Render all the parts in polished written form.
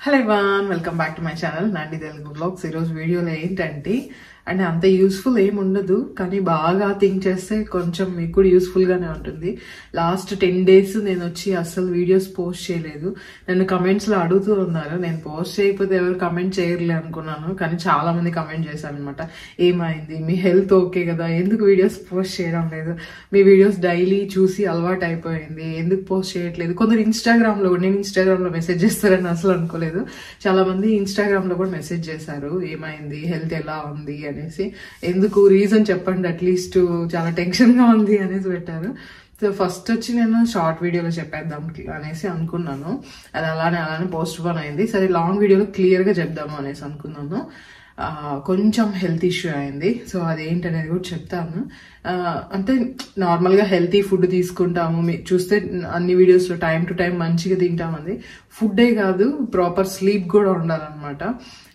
Hello everyone, welcome back to my channel Nandi Telugu Vlogs. ఈ రోజు వీడియోలో ఏంటంటే అంటే అంత యూస్ఫుల్ ఏమి ఉండదు, కానీ బాగా థింక్ చేస్తే కొంచెం మీకు కూడా యూస్ఫుల్ గానే ఉంటుంది. లాస్ట్ 10 days నేను వచ్చి అసలు వీడియోస్ పోస్ట్ చేయలేదు. నన్ను కమెంట్స్ లో అడుగుతూ ఉన్నారు, నేను పోస్ట్ చేయకపోతే ఎవరు కమెంట్ చేయరులే అనుకున్నాను, కానీ చాలా మంది కమెంట్ చేశారు అనమాట. ఏమైంది, మీ హెల్త్ ఓకే కదా, ఎందుకు వీడియోస్ పోస్ట్ చేయడం లేదు, మీ వీడియోస్ డైలీ చూసి అలవాటు అయిపోయింది, ఎందుకు పోస్ట్ చేయట్లేదు. కొందరు ఇన్స్టాగ్రామ్ లో కూడా, నేను ఇన్స్టాగ్రామ్ లో మెసేజ్ చేస్తారని అసలు అనుకోలేదు, చాలా మంది ఇన్స్టాగ్రామ్ లో కూడా మెసేజ్ చేశారు, ఏమైంది, హెల్త్ ఎలా ఉంది అనేసి. ఎందుకు రీజన్ చెప్పండి, అట్లీస్ట్ చాలా టెన్షన్ గా ఉంది అనేసి పెట్టారు. సో ఫస్ట్ వచ్చి నేను షార్ట్ వీడియోలో చెప్పేద్దాం అనేసి అనుకున్నాను, అది అలానే పోస్ట్ పోన్ అయింది. సరే లాంగ్ వీడియోలో క్లియర్ గా చెప్దాము అనేసి అనుకున్నాను. కొంచెం హెల్త్ ఇష్యూ అయింది, సో అదేంటనేది కూడా చెప్తాను. అంటే నార్మల్గా హెల్తీ ఫుడ్ తీసుకుంటాము, మీరు చూస్తే అన్ని వీడియోస్లో టైం టు టైం మంచిగా తింటామంది. ఫుడ్డే కాదు, ప్రాపర్ స్లీప్ కూడా ఉండాలన్నమాట.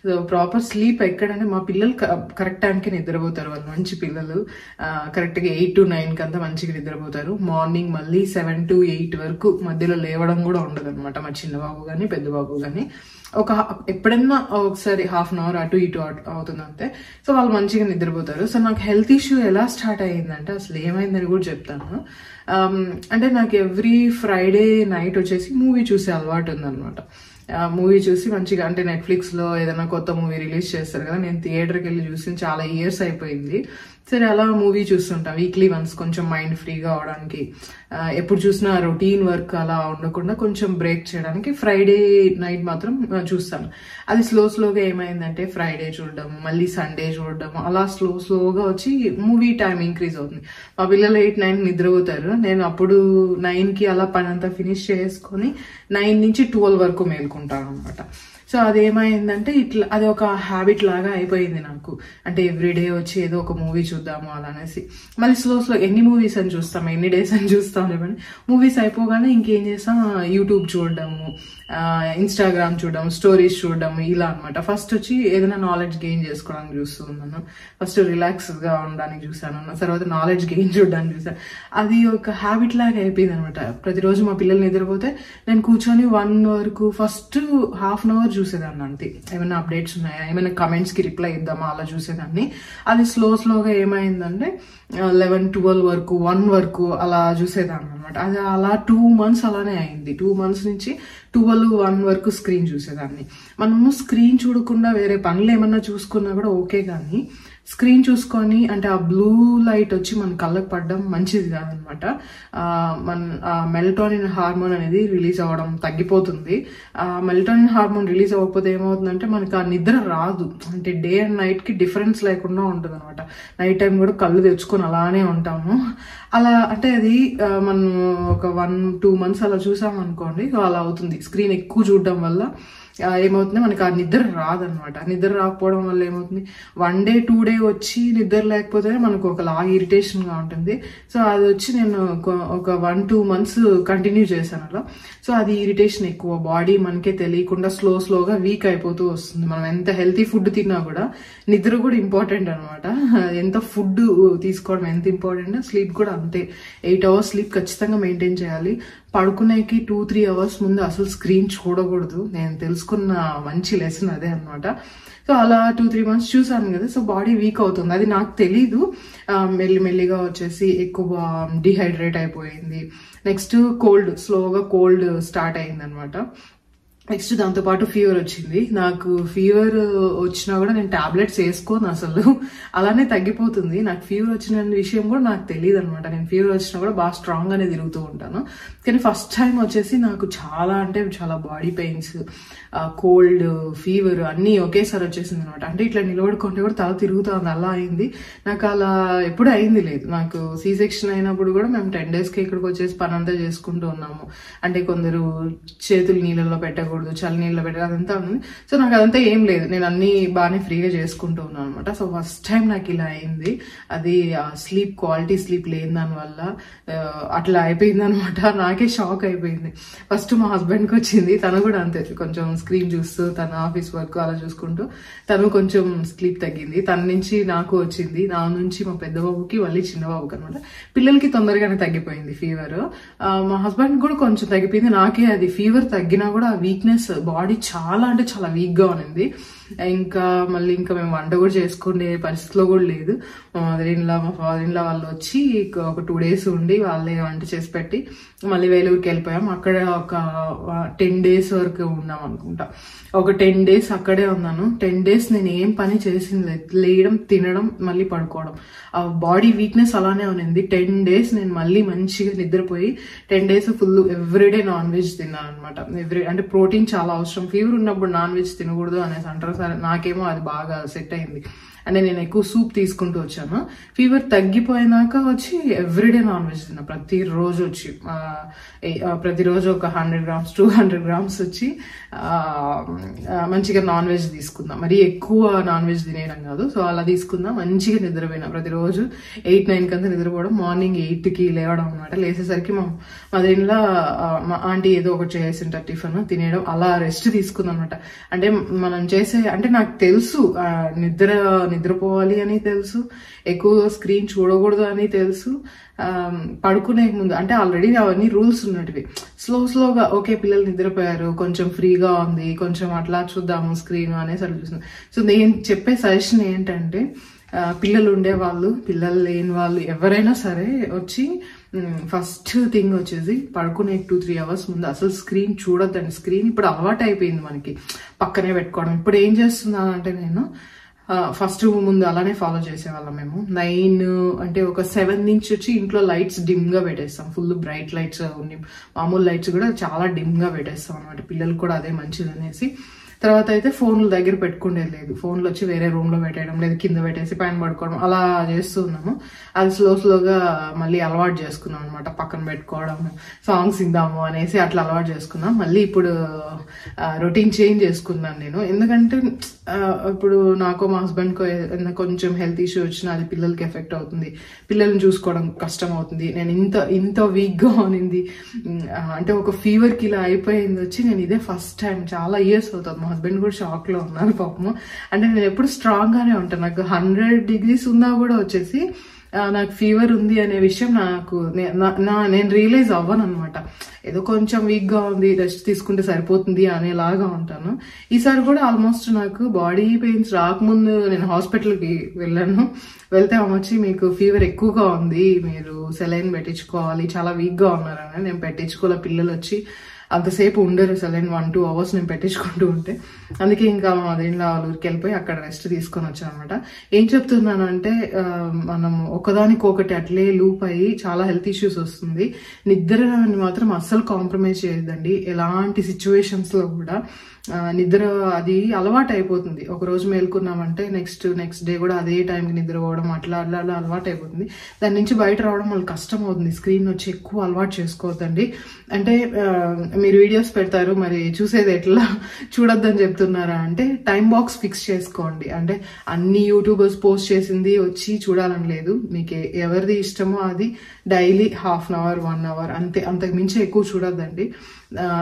సో ప్రాపర్ స్లీప్ ఎక్కడంటే, మా పిల్లలు కరెక్ట్ టైంకి నిద్రపోతారు, వాళ్ళు మంచి పిల్లలు, కరెక్ట్గా 8 to 9 కంతా మంచిగా నిద్రపోతారు. మార్నింగ్ మళ్ళీ 7 to 8 వరకు మధ్యలో లేవడం కూడా ఉండదు అనమాట, మా చిన్న బాబు కానీ పెద్ద బాబు కానీ. ఎప్పుడన్నా ఒకసారి హాఫ్ అన్ అవర్ అటు ఇటు అవుతుంది అంతే. సో వాళ్ళు మంచిగా నిద్రపోతారు. సో నాకు హెల్త్ ఇష్యూ ఎలా స్టార్ట్ అయ్యిందంటే, అసలు ఏమైందని కూడా చెప్తాను. అంటే నాకు ఎవ్రీ ఫ్రైడే నైట్ వచ్చేసి మూవీ చూసే అలవాటు ఉందన్నమాట. మూవీ చూసి మంచిగా, అంటే నెట్ఫ్లిక్స్ లో ఏదైనా కొత్త మూవీ రిలీజ్ చేస్తారు కదా, నేను థియేటర్కి వెళ్ళి చూసి చాలా ఇయర్స్ అయిపోయింది. సరే అలా మూవీ చూస్తుంటాం వీక్లీ వన్స్, కొంచెం మైండ్ ఫ్రీగా అవడానికి. ఎప్పుడు చూసినా రొటీన్ వర్క్ అలా ఉండకుండా కొంచెం బ్రేక్ చేయడానికి ఫ్రైడే నైట్ మాత్రం చూస్తాను. అది స్లోగా ఏమైందంటే, ఫ్రైడే చూడడం, మళ్ళీ సండే చూడడం, అలా స్లోగా వచ్చి మూవీ టైం ఇంక్రీజ్ అవుతుంది. మా పిల్లలు 8, 9 నిద్రపోతారు, నేను అప్పుడు 9కి అలా పని అంతా ఫినిష్ చేసుకొని 9 నుంచి 12 వరకు మేల్కుంటాను అనమాట. సో అదేమైందంటే ఇట్లా, అది ఒక హ్యాబిట్ లాగా అయిపోయింది నాకు. అంటే ఎవ్రీడే వచ్చి ఏదో ఒక మూవీ చూద్దాము అలా అనేసి. మళ్ళీ స్లో ఎన్ని మూవీస్ అని చూస్తాం, ఎన్ని డేస్ అని చూస్తాం లేవండి. మూవీస్ అయిపోగానే ఇంకేం చేస్తాం, యూట్యూబ్ చూడడము, ఇన్స్టాగ్రామ్ చూడడం, స్టోరీస్ చూడడం, ఇలా అనమాట. ఫస్ట్ వచ్చి ఏదైనా నాలెడ్జ్ గెయిన్ చేసుకోవడానికి చూస్తూ ఉన్నాను, ఫస్ట్ రిలాక్స్ గా ఉండడానికి చూసాను, తర్వాత నాలెడ్జ్ గెయిన్ చూడడానికి చూసాను. అది ఒక హ్యాబిట్ లాగా అయిపోయింది అనమాట. ప్రతిరోజు మా పిల్లలు నిద్రపోతే నేను కూర్చొని 1 వరకు ఫస్ట్ హాఫ్ అన్ అవర్ చూసేదాన్ని అంతే. ఏమైనా అప్డేట్స్ ఉన్నాయా, ఏమైనా కమెంట్స్ కి రిప్లై ఇద్దామా, అలా చూసేదాన్ని. అది స్లోగా ఏమైందంటే 11, 12 వరకు, 1 వరకు అలా చూసేదాన్ని అనమాట. అది అలా 2 months అలానే అయింది. 2 months నుంచి 12, 1 వరకు స్క్రీన్ చూసేదాన్ని. మనము స్క్రీన్ చూడకుండా వేరే పనులు ఏమన్నా చూసుకున్నా కూడా ఓకే, కానీ స్క్రీన్ చూసుకొని, అంటే ఆ బ్లూ లైట్ వచ్చి మన కళ్ళకు పడడం మంచిది కాదనమాట. మెలటోనిన్ హార్మోన్ అనేది రిలీజ్ అవ్వడం తగ్గిపోతుంది. మెలటోనిన్ హార్మోన్ రిలీజ్ అవ్వకపోతే ఏమవుతుందంటే, మనకు ఆ నిద్ర రాదు. అంటే డే అండ్ నైట్ కి డిఫరెన్స్ లేకుండా ఉంటుంది అనమాట. నైట్ టైం కూడా కళ్ళు తెచ్చుకొని అలానే ఉంటాము. అలా అంటే అది మనం ఒక 1-2 months అలా చూసాం అనుకోండి, అలా అవుతుంది. స్క్రీన్ ఎక్కువ చూడడం వల్ల ఏమవుతుంది, మనకి ఆ నిద్ర రాదనమాట. నిద్ర రాకపోవడం వల్ల ఏమవుతుంది, 1 day 2 day వచ్చి నిద్ర లేకపోతే మనకు ఒకలాగా ఇరిటేషన్ గా ఉంటుంది. సో అది వచ్చి నేను ఒక 1-2 months కంటిన్యూ చేశాను అలా. సో అది ఇరిటేషన్ ఎక్కువ, బాడీ మనకే తెలియకుండా స్లోగా వీక్ అయిపోతూ వస్తుంది. మనం ఎంత హెల్తీ ఫుడ్ తిన్నా కూడా నిద్ర కూడా ఇంపార్టెంట్ అనమాట. ఎంత ఫుడ్ తీసుకోవడం ఎంత ఇంపార్టెంట్, స్లీప్ కూడా అంతే. 8 hours స్లీప్ ఖచ్చితంగా మెయింటైన్ చేయాలి. పడుకునేకి 2-3 hours ముందు అసలు స్క్రీన్ చూడకూడదు. నేను తెలుసుకున్న మంచి లెసన్ అదే అనమాట. సో అలా 2-3 months చూసాను కదా, సో బాడీ వీక్ అవుతుంది. అది నాకు తెలీదు. మెల్లిగా వచ్చేసి ఎక్కువ డిహైడ్రేట్ అయిపోయింది. నెక్స్ట్ స్లోగా కోల్డ్ స్టార్ట్ అయింది అనమాట. నెక్స్ట్ దాంతోపాటు ఫీవర్ వచ్చింది. నాకు ఫీవర్ వచ్చినా కూడా నేను టాబ్లెట్స్ వేసుకోను అసలు, అలానే తగ్గిపోతుంది. నాకు ఫీవర్ వచ్చిన విషయం కూడా నాకు తెలియదు అనమాట. నేను ఫీవర్ వచ్చినా కూడా బాగా స్ట్రాంగ్ గానే తిరుగుతూ ఉంటాను. కానీ ఫస్ట్ టైం వచ్చేసి నాకు చాలా అంటే చాలా బాడీ పెయిన్స్, కోల్డ్, ఫీవర్ అన్నీ ఒకేసారి వచ్చేసింది అనమాట. అంటే ఇట్లా నిలబడుకుంటే కూడా తల తిరుగుతుంది, అలా అయింది. నాకు అలా ఎప్పుడు అయింది లేదు. నాకు C-section అయినప్పుడు కూడా మేము 10 days కి ఇక్కడికి వచ్చేసి పని అంతా చేసుకుంటూ ఉన్నాము. అంటే కొందరు చేతులు నీళ్ళలో పెట్టకూడదు, చల్ల నీళ్ళలో పెట్టాలి, అదంతా ఉంది. సో నాకు అదంతా ఏం లేదు, నేను అన్ని బాగానే ఫ్రీగా చేసుకుంటూ ఉన్నాను అనమాట. సో ఫస్ట్ టైం నాకు ఇలా అయింది. అది స్లీప్, క్వాలిటీ స్లీప్ లేని దానివల్ల అట్లా అయిపోయింది అనమాట. నాకే షాక్ అయిపోయింది. ఫస్ట్ మా హస్బెండ్కి వచ్చింది, తను కూడా అంతే, కొంచెం స్క్రీన్ చూస్తూ తన ఆఫీస్ వర్క్ అలా చూసుకుంటూ తను కొంచెం స్లీప్ తగ్గింది. తన నుంచి నాకు వచ్చింది, నా నుంచి మా పెద్ద బాబుకి, మళ్ళీ చిన్న బాబుకి అనమాట. పిల్లలకి తొందరగానే తగ్గిపోయింది ఫీవర్. మా హస్బెండ్ కూడా కొంచెం తగ్గిపోయింది. నాకే అది ఫీవర్ తగ్గినా కూడా ఆ వీక్నెస్ వీక్నెస్, బాడీ చాలా అంటే చాలా వీక్ గా ఉంది. ఇంకా మేము వంట కూడా చేసుకునే పరిస్థితిలో కూడా లేదు. మా మా ఫాదర్ ఇన్ లా వాళ్ళు వచ్చి ఒక 2 days ఉండి వాళ్ళే వంట చేసి పెట్టి మళ్ళీ వేలూరుకి వెళ్ళిపోయాం. అక్కడ ఒక 10 days వరకు ఉన్నాం అనుకుంటా. ఒక 10 days అక్కడే ఉన్నాను. 10 days నేను ఏం పని చేసింది లేదు, లేయడం, తినడం, మళ్ళీ పడుకోవడం. ఆ బాడీ వీక్నెస్ అలానే ఉంది. 10 days నేను మళ్ళీ మంచిగా నిద్రపోయి 10 days full everyday non veg తిన్నాను అనమాట. అంటే ప్రోటీన్ చాలా అవసరం. ఫీవర్ ఉన్నప్పుడు నాన్ వెజ్ తినకూడదు అనేసి అంటారు. సరే, నాకేమో అది బాగా సెట్ అయింది. అంటే నేను ఎక్కువ సూప్ తీసుకుంటూ వచ్చాను. ఫీవర్ తగ్గిపోయినాక వచ్చి ఎవ్రీడే నాన్ వెజ్ తిన్నా. ప్రతిరోజు వచ్చి ప్రతిరోజు ఒక 100 grams 200 grams వచ్చి మంచిగా నాన్ వెజ్ తీసుకుందాం. మరి ఎక్కువ నాన్ వెజ్ తినేయడం కాదు. సో అలా తీసుకుందాం. మంచిగా నిద్రపోయినా. ప్రతిరోజు 8-9 కంతా నిద్రపోవడం, మార్నింగ్ 8కి లేవడం అనమాట. లేచేసరికి మా మదర్‌ఇన్-లా మా ఆంటీ ఏదో ఒకటి చేసింటారు టిఫిన్, తినేయడం, అలా రెస్ట్ తీసుకుందాం అనమాట. అంటే మనం చేసే, అంటే నాకు తెలుసు నిద్రపోవాలి అని తెలుసు, ఎక్కువ స్క్రీన్ చూడకూడదు అని తెలుసు. పడుకునే ముందు అంటే ఆల్రెడీ అవన్నీ రూల్స్ ఉన్నటివి. స్లోగా ఓకే పిల్లలు నిద్రపోయారు, కొంచెం ఫ్రీగా ఉంది, కొంచెం అట్లా చూద్దాము స్క్రీన్ అనేసి అనిపిస్తుంది. సో నేను చెప్పే సజెషన్ ఏంటంటే, పిల్లలు ఉండేవాళ్ళు, పిల్లలు లేని వాళ్ళు ఎవరైనా సరే వచ్చి ఫస్ట్ థింగ్ వచ్చేసి పడుకునే 2-3 hours ముందు అసలు స్క్రీన్ చూడొద్దండి. స్క్రీన్ ఇప్పుడు అలవాటు అయిపోయింది మనకి, పక్కనే పెట్టుకోవడం. ఇప్పుడు ఏం చేస్తున్నానంటే నేను ఫస్ట్ ముందు అలానే ఫాలో చేసేవాళ్ళం మేము. 9 అంటే ఒక 7 నుంచి వచ్చి ఇంట్లో లైట్స్ డిమ్ గా పెట్టేస్తాం. ఫుల్ బ్రైట్ లైట్స్ ఉండి, మామూలు లైట్స్ కూడా చాలా డిమ్ గా పెట్టేస్తాం అనమాట. పిల్లలకు కూడా అదే మంచిది అనేసి. తర్వాత అయితే ఫోన్లు దగ్గర పెట్టుకునేది లేదు. ఫోన్లు వచ్చి వేరే రూమ్ లో పెట్టేయడం, లేదు కింద పెట్టేసి పైన పడుకోవడం, అలా చేస్తూ ఉన్నాము. అది స్లోగా మళ్ళీ అలవాటు చేసుకున్నాం అనమాట. పక్కన పెట్టుకోవడం, సాంగ్స్ ఇందాము అనేసి అట్లా అలవాటు చేసుకున్నాం. మళ్ళీ ఇప్పుడు రొటీన్ చేంజ్ చేసుకున్నాను నేను. ఎందుకంటే ఇప్పుడు నాకు మా హస్బెండ్కో కొంచెం హెల్త్ ఇష్యూ వచ్చినా అది పిల్లలకి ఎఫెక్ట్ అవుతుంది. పిల్లల్ని చూసుకోవడం కష్టం అవుతుంది. నేను ఇంత వీక్ గా ఉన్నింది. అంటే ఒక ఫీవర్ కి ఇలా అయిపోయింది వచ్చి నేను ఇదే ఫస్ట్ టైం. చాలా ఇయర్స్ అవుతుంది. మా హస్బెండ్ కూడా షాక్ లో ఉన్నారు పాపము. అంటే నేను ఎప్పుడు స్ట్రాంగ్ గానే ఉంటాను. నాకు 100 degrees ఉన్నా కూడా వచ్చేసి నాకు ఫీవర్ ఉంది అనే విషయం నేను రియలైజ్ అవ్వను అనమాట. ఏదో కొంచెం వీక్ గా ఉంది, రెస్ట్ తీసుకుంటే సరిపోతుంది అనేలాగా ఉంటాను. ఈసారి కూడా ఆల్మోస్ట్ నాకు బాడీ పెయిన్స్ రాకముందు నేను హాస్పిటల్కి వెళ్తే వచ్చి మీకు ఫీవర్ ఎక్కువగా ఉంది, మీరు సెలైన్ పెట్టించుకోవాలి, చాలా వీక్ గా ఉన్నారని. నేను పెట్టించుకోలే. పిల్లలు వచ్చి అంతసేపు ఉండరు, సెలైన్ 1-2 hours నేను పెట్టించుకుంటూ ఉంటే. అందుకే ఇంకా మా మదర్-ఇన్-లా వాళ్ళ ఊరికి వెళ్ళిపోయి అక్కడ రెస్ట్ తీసుకొని వచ్చాను అనమాట. ఏం చెప్తున్నాను అంటే, మనం ఒకదానికొకటి అట్లే లూప్ అయ్యి చాలా హెల్త్ ఇష్యూస్ వస్తుంది. నిద్రని మాత్రం అస్సలు కాంప్రమైజ్ చేయొద్దండి ఎలాంటి సిచ్యువేషన్స్ లో కూడా. నిద్ర అది అలవాటు అయిపోతుంది. ఒక రోజు మేల్కున్నామంటే నెక్స్ట్ డే కూడా అదే టైంకి నిద్రపోవడం, అట్లా అలవాటు అయిపోతుంది. దాని నుంచి బయట రావడం వాళ్ళకి కష్టం అవుతుంది. స్క్రీన్ వచ్చి ఎక్కువ అలవాటు చేసుకోవద్దండి. అంటే మీరు వీడియోస్ పెడతారు, మరి చూసేది ఎట్లా చూడొద్దని చెప్తున్నారా అంటే, టైం బాక్స్ ఫిక్స్ చేసుకోండి. అంటే అన్ని యూట్యూబర్స్ పోస్ట్ చేసింది వచ్చి చూడాలని లేదు. మీకు ఎవరిది ఇష్టమో అది డైలీ 1/2 hour 1 hour అంతే, అంతకు మించి ఎక్కువ చూడొద్దండి.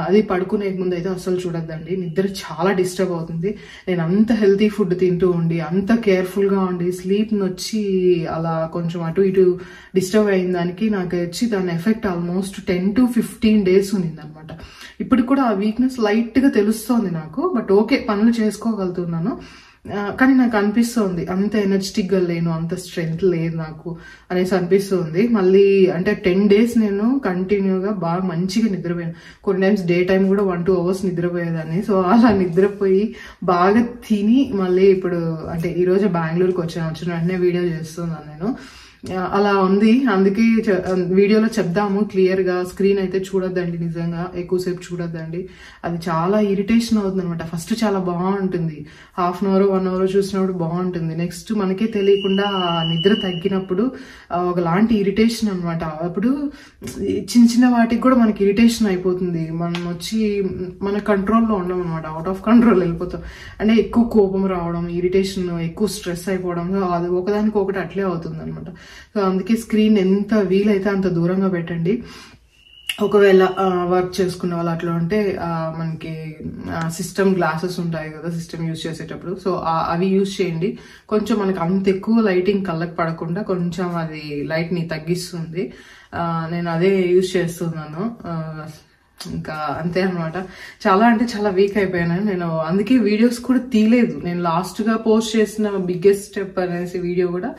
అది పడుకునే ముందు అయితే అస్సలు చూడొద్దండి. నిద్ర చాలా డిస్టర్బ్ అవుతుంది. నేను అంత హెల్తీ ఫుడ్ తింటూ ఉండి, అంత కేర్ఫుల్ గా ఉండి, స్లీప్ వచ్చి అలా కొంచెం అటు ఇటు డిస్టర్బ్ అయిన దానికి నాకు వచ్చి దాని ఎఫెక్ట్ ఆల్మోస్ట్ 10 to 15 days ఉంది అనమాట. ఇప్పుడు కూడా ఆ వీక్నెస్ లైట్ గా తెలుస్తోంది నాకు. బట్ ఓకే, పనులు చేసుకోగలుగుతున్నాను. కానీ నాకు అనిపిస్తుంది అంత ఎనర్జెటిక్ గా లేను, అంత స్ట్రెంగ్త్ లేదు నాకు అనేసి అనిపిస్తుంది. మళ్ళీ అంటే 10 days నేను కంటిన్యూగా బాగా మంచిగా నిద్రపోయాను. కొన్ని టైమ్స్ డే టైం కూడా 1-2 hours నిద్రపోయేదాన్ని. సో అలా నిద్రపోయి బాగా తిని మళ్ళీ ఇప్పుడు అంటే ఈ రోజు బెంగళూరుకి వచ్చిన వెంటనే వీడియో చేస్తున్నాను నేను. అలా ఉంది. అందుకే వీడియోలో చెప్దాము క్లియర్ గా, స్క్రీన్ అయితే చూడొద్దండి, నిజంగా ఎక్కువసేపు చూడొద్దండి. అది చాలా ఇరిటేషన్ అవుతుంది అనమాట. ఫస్ట్ చాలా బాగుంటుంది, 1/2 hour 1 hour చూసినప్పుడు బాగుంటుంది. నెక్స్ట్ మనకే తెలియకుండా నిద్ర తగ్గినప్పుడు ఒకలాంటి ఇరిటేషన్ అనమాట. అప్పుడు చిన్న వాటికి కూడా మనకి ఇరిటేషన్ అయిపోతుంది. మనం వచ్చి మన కంట్రోల్లో ఉండం అనమాట, అవుట్ ఆఫ్ కంట్రోల్ వెళ్ళిపోతాం. అంటే ఎక్కువ కోపం రావడం, ఇరిటేషన్, ఎక్కువ స్ట్రెస్ అయిపోవడం, అది ఒకదానికి ఒకటి అట్లే అవుతుంది అనమాట. సో అందుకే స్క్రీన్ ఎంత వీలైతే అంత దూరంగా పెట్టండి. ఒకవేళ వర్క్ చేసుకునే వాళ్ళు అట్లా ఉంటే మనకి సిస్టమ్ గ్లాసెస్ ఉంటాయి కదా సిస్టమ్ యూజ్ చేసేటప్పుడు, సో అవి యూజ్ చేయండి. కొంచెం మనకి అంత ఎక్కువ లైటింగ్ కళ్ళకి పడకుండా కొంచెం అది లైట్ ని తగ్గిస్తుంది. నేను అదే యూజ్ చేస్తున్నాను. ఇంకా అంతే అనమాట. చాలా అంటే చాలా వీక్ అయిపోయాను నేను. అందుకే వీడియోస్ కూడా తీయలేదు. నేను లాస్ట్ గా పోస్ట్ చేసిన బిగ్గెస్ట్ స్టెప్ అనేసి వీడియో కూడా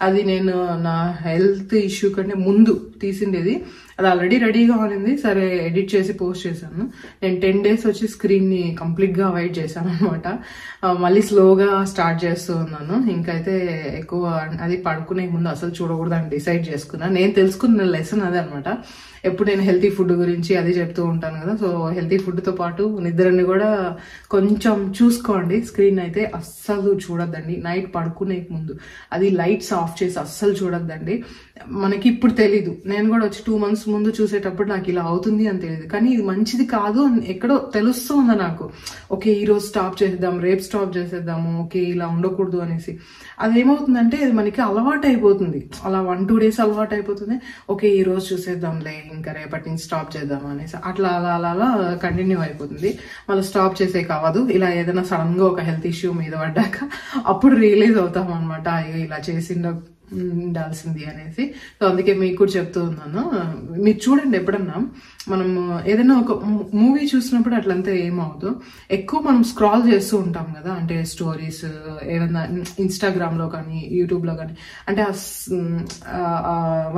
అది నేను నా హెల్త్ ఇష్యూ కంటే ముందు తీసిండేది. అది ఆల్రెడీ రెడీగా ఉంది. సరే ఎడిట్ చేసి పోస్ట్ చేశాను. నేను 10 days వచ్చి స్క్రీన్ ని కంప్లీట్ గా అవాయిడ్ చేశాను అనమాట. మళ్ళీ స్లోగా స్టార్ట్ చేస్తూ ఉన్నాను. ఇంకైతే ఎక్కువ అది పడుకునే ముందు అసలు చూడకూడదు అని డిసైడ్ చేసుకున్నా. నేను తెలుసుకున్న లెసన్ అదే అనమాట. ఎప్పుడు నేను హెల్తీ ఫుడ్ గురించి అది చెప్తూ ఉంటాను కదా. సో హెల్తీ ఫుడ్ తో పాటు నిద్రని కూడా కొంచెం చూసుకోండి. స్క్రీన్ అయితే అస్సలు చూడొద్దండి నైట్ పడుకునే ముందు. అది లైట్స్ ఆఫ్ చేసి అస్సలు చూడొద్దండి. మనకి ఇప్పుడు తెలీదు. నేను కూడా వచ్చి 2 months ముందు చూసేటప్పుడు నాకు ఇలా అవుతుంది అని తెలియదు, కానీ ఇది మంచిది కాదు అని ఎక్కడో తెలుస్తూ ఉంది నాకు. ఓకే ఈ రోజు స్టాప్ చేసేద్దాం, రేపు స్టాప్ చేసేద్దాము, ఓకే ఇలా ఉండకూడదు అనేసి. అదేమవుతుందంటే అది మనకి అలవాటు అయిపోతుంది. అలా 1-2 days అలవాటు అయిపోతుంది. ఓకే ఈ రోజు చూసేద్దాంలే, ఇంకా రేపటి నుంచి స్టాప్ చేద్దాం అనేసి అట్లా అలా అలా అలా కంటిన్యూ అయిపోతుంది. మళ్ళీ స్టాప్ చేసే కావదు. ఇలా ఏదైనా సడన్ గా ఒక హెల్త్ ఇష్యూ మీద పడ్డాక అప్పుడు రియలైజ్ అవుతాం అనమాట, అయ్యో ఇలా ఉండాల్సింది అనేసి. సో అందుకే మీకు కూడా చెప్తూ ఉన్నాను. మీరు చూడండి, ఎప్పుడన్నా మనం ఏదైనా ఒక మూవీ చూసినప్పుడు అట్లంతా ఏమవుతుందో ఎక్కువ మనం స్క్రాల్ చేస్తూ ఉంటాం కదా. అంటే స్టోరీస్ ఏదైనా ఇన్స్టాగ్రామ్ లో కానీ యూట్యూబ్ లో కానీ, అంటే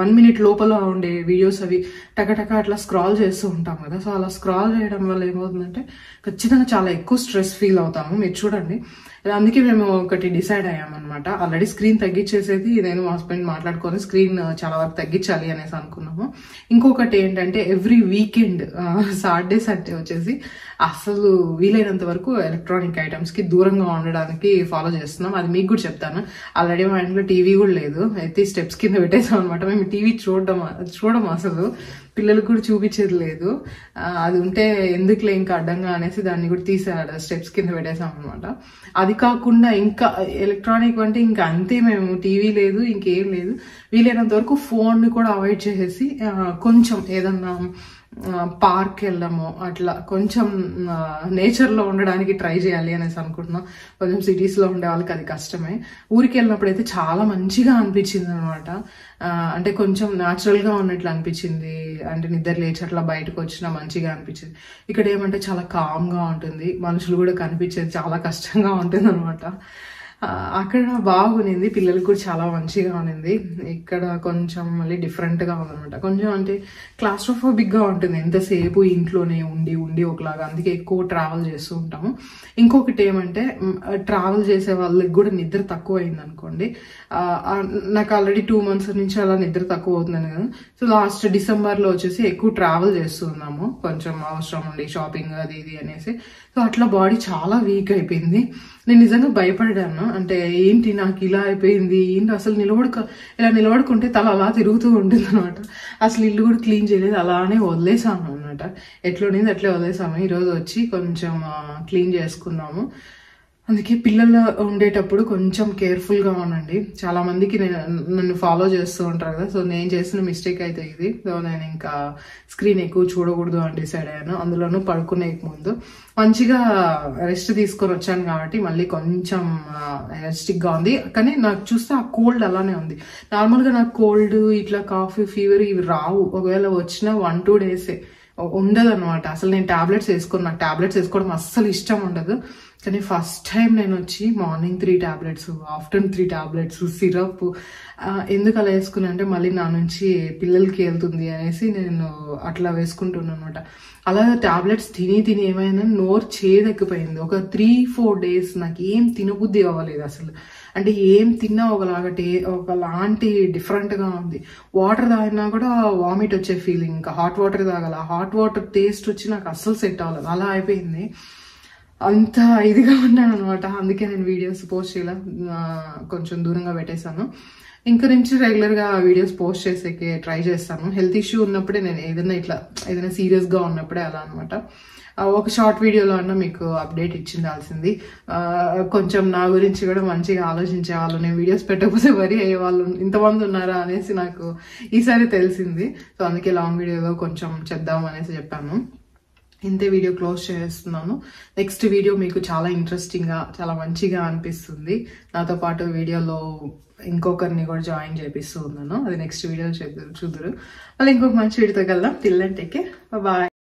1 minute లోపల ఉండే వీడియోస్ అవి టకటక అట్లా స్క్రాల్ చేస్తూ ఉంటాం కదా. సో అలా స్క్రాల్ చేయడం వల్ల ఏమవుతుందంటే ఖచ్చితంగా చాలా ఎక్కువ స్ట్రెస్ ఫీల్ అవుతాము. మీరు చూడండి, అందుకే మేము ఒకటి డిసైడ్ అయ్యామన్నమాట. ఆల్రెడీ స్క్రీన్ తగ్గించేసేది నేను మా హస్బెండ్ మాట్లాడుకొని స్క్రీన్ చాలా వరకు తగ్గించాలి అనేసి అనుకున్నాము. ఇంకొకటి ఏంటంటే ఎవ్రీ వీకెండ్ సాటర్డే సండే వచ్చేసి అసలు వీలైనంత వరకు ఎలక్ట్రానిక్ ఐటమ్స్ కి దూరంగా ఉండడానికి ఫాలో చేస్తున్నాం. అది మీకు కూడా చెప్తాను. ఆల్రెడీ మా ఇంట్లో టీవీ కూడా లేదు, అయితే స్టెప్స్ కింద పెట్టేసాం అనమాట. మేము టీవీ చూడడం అసలు పిల్లలకు కూడా చూపించేది లేదు. అది ఉంటే ఎందుకులే ఇంకా అడ్డంగా అనేసి దాన్ని కూడా తీసాడు, స్టెప్స్ కింద పెట్టేసాం అనమాట. అది కాకుండా ఇంకా ఎలక్ట్రానిక్ అంటే ఇంకా అంతే, మేము టీవీ లేదు ఇంకేం లేదు. వీలైనంత వరకు ఫోన్ ని కూడా అవాయిడ్ చేసేసి కొంచెం ఏదన్నా పార్క్ వెళ్ళడము, అట్లా కొంచెం నేచర్ లో ఉండడానికి ట్రై చేయాలి అనేసి అనుకుంటున్నాం. కొంచెం సిటీస్ లో ఉండే వాళ్ళకి అది కష్టమే. ఊరికి వెళ్ళినప్పుడు అయితే చాలా మంచిగా అనిపించింది అనమాట. అంటే కొంచెం న్యాచురల్ గా ఉన్నట్లు అనిపించింది. అంటే నిద్ర లేచి అట్లా బయటకు వచ్చినా మంచిగా అనిపించింది. ఇక్కడ ఏమంటే చాలా కామ్ గా ఉంటుంది, మనుషులు కూడా కనిపించేది చాలా కష్టంగా ఉంటుంది అనమాట. అక్కడ బాగునింది, పిల్లలకు కూడా చాలా మంచిగా ఉన్నింది. ఇక్కడ కొంచెం మళ్ళీ డిఫరెంట్ గా ఉందనమాట. కొంచెం అంటే క్లాస్ట్రోఫోబిక్ గా ఉంటుంది, ఎంతసేపు ఇంట్లోనే ఉండి ఉండి ఒకలాగా. అందుకే ఎక్కువ ట్రావెల్ చేస్తూ ఉంటాము. ఇంకొకటి ఏమంటే ట్రావెల్ చేసే వాళ్ళకి కూడా నిద్ర తక్కువ అయింది అనుకోండి. నాకు ఆల్రెడీ 2 months నుంచి అలా నిద్ర తక్కువ అవుతుందని కదా. సో లాస్ట్ డిసెంబర్ లో వచ్చేసి ఎక్కువ ట్రావెల్ చేస్తున్నాము, కొంచెం అవసరం ఉండి షాపింగ్ అది ఇది అనేసి. సో అట్లా బాడీ చాలా వీక్ అయిపోయింది. నేను నిజంగా భయపడ్డాను. అంటే ఏంటి నాకు ఇలా అయిపోయింది, ఏంటి అసలు ఇలా నిలబడుకుంటే తల అలా తిరుగుతూ ఉంటుంది అనమాట. అసలు ఇల్లు కూడా క్లీన్ చేయలేదు, అలానే వదిలేసాను అనమాట. ఎట్లుండింది అట్లే వదిలేసాము. ఈరోజు వచ్చి కొంచెం క్లీన్ చేసుకున్నాము. అందుకే పిల్లలు ఉండేటప్పుడు కొంచెం కేర్ఫుల్ గా ఉండండి. చాలా మందికి నన్ను ఫాలో చేస్తూ ఉంటారు కదా. సో నేను చేసిన మిస్టేక్ అయితే ఇది. సో నేను ఇంకా స్క్రీన్ ఎక్కువ చూడకూడదు అని డిసైడ్ అయ్యాను. అందులోనూ పడుకునే ముందు మంచిగా రెస్ట్ తీసుకొని వచ్చాను కాబట్టి మళ్ళీ కొంచెం ఎనర్జెటిక్ గా ఉంది. కానీ నాకు చూస్తే ఆ కోల్డ్ అలానే ఉంది. నార్మల్ గా నాకు కోల్డ్ ఇట్లా కాఫీ ఫీవర్ ఇవి రావు. ఒకవేళ వచ్చినా 1-2 days ఉండదు అనమాట. అసలు నేను టాబ్లెట్స్ వేసుకోను, నాకు టాబ్లెట్స్ వేసుకోవడం అస్సలు ఇష్టం ఉండదు. కానీ ఫస్ట్ టైం నేను వచ్చి morning 3 tablets, afternoon 3 tablets, syrup. ఎందుకు అలా వేసుకున్నా అంటే మళ్ళీ నా నుంచి పిల్లలకి వెళ్తుంది అనేసి నేను అట్లా వేసుకుంటున్నాను అనమాట. అలా టాబ్లెట్స్ తిని ఏమైనా నోరు చేదెక్కిపోయింది. ఒక 3-4 days నాకు ఏం తినబుద్ధి అవ్వలేదు అసలు. అంటే ఏం తిన్నా ఒకలాంటి డిఫరెంట్ గా ఉంది. వాటర్ తాగినా కూడా వామిట్ వచ్చే ఫీలింగ్. ఇంకా హాట్ వాటర్ తాగాల, హాట్ వాటర్ టేస్ట్ వచ్చి నాకు అస్సలు సెట్ అవ్వలేదు. అలా అయిపోయింది, అంత ఇదిగా ఉన్నాను అనమాట. అందుకే నేను వీడియోస్ పోస్ట్ చేయాల, కొంచెం దూరంగా పెట్టేశాను. ఇంక నుంచి రెగ్యులర్ గా వీడియోస్ పోస్ట్ చేసేకే ట్రై చేస్తాను. హెల్త్ ఇష్యూ ఉన్నప్పుడే నేను ఏదైనా సీరియస్ గా ఉన్నప్పుడే అలా అనమాట. ఒక షార్ట్ వీడియోలో అన్నా మీకు అప్డేట్ ఇచ్చిండాల్సింది. కొంచెం నా గురించి కూడా మంచిగా ఆలోచించే వాళ్ళు, నేను వీడియోస్ పెట్టకపోతే వరి అయ్యే వాళ్ళు ఇంతమంది ఉన్నారా అనేసి నాకు ఈసారి తెలిసింది. సో అందుకే లాంగ్ వీడియోలో కొంచెం చేద్దాం అనేసి చెప్పాను. ఇంతే, వీడియో క్లోజ్ చేస్తున్నాను. నెక్స్ట్ వీడియో మీకు చాలా ఇంట్రెస్టింగ్ గా చాలా మంచిగా అనిపిస్తుంది. నాతో పాటు వీడియోలో ఇంకొకరిని కూడా జాయిన్ చేపిస్తూ ఉన్నాను. అది నెక్స్ట్ వీడియో చూద్దరు. మళ్ళీ ఇంకొక మంచి వీడియోతో కలుద్దాం. Till then take care, bye.